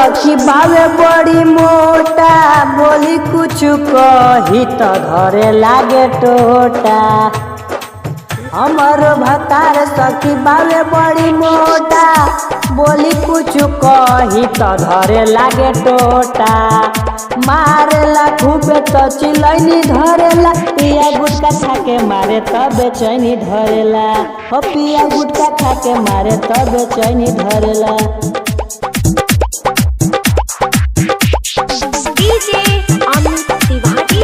सखी बावे बड़ी मोटा, बोली कुछ कही तो धरे लागे टोटा। हमारो भतार सखी बावे बड़ी मोटा, बोली कुछ कही तो धरे लागे टोटा। मारेला खूबे तो चिलैनी धरेला, पिया गुटका खाके मारे तब बेचैनी धरेला। हो पिया गुटका खाके मारे तब बेचैनी धरेला। डीजे अमित तिवारी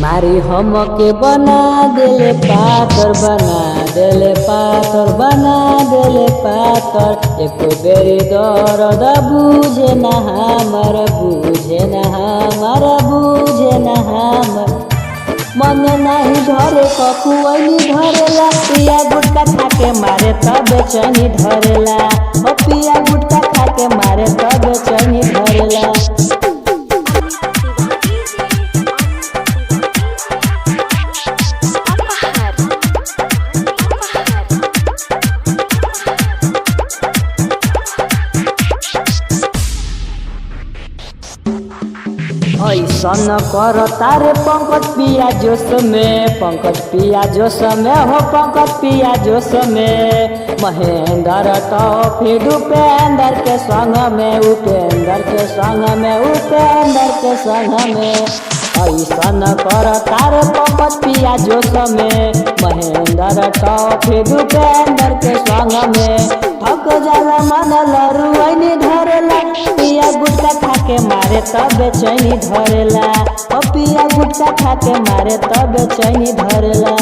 मारी हमके बना देले पातर, बना देले पातर, बना देले पातर। एको बेरी दर्द बुझे न हमर, बुझे न हमर, बुझे न हमर। मन नहीं धरे कखुआनी धरेला, पिया गुटका खाके मारे तब बेचैनी धरेला। ओ पिया गुटका खाके मारे तब बेचैनी धरेला। ऐसन कर तारे पंकज पिया जोश में, पंकज पिया जोश में, हो पंकज पिया जोश में। महेंद्र तो फिर उपेंद्र के संग में, उपेंद्र के संग में, उपेंद्र के संग में। ऐसन कर तारे पंकज पिया जोश में, महेंद्र तो फिर उपेंद्र के संग में। थक जाला मन लरुआनी धरेला, पिया गुटका खाके मारे तब बेचैनी धरेला। ओ पिया गुटका खाके मारे तब बेचैनी धरेला।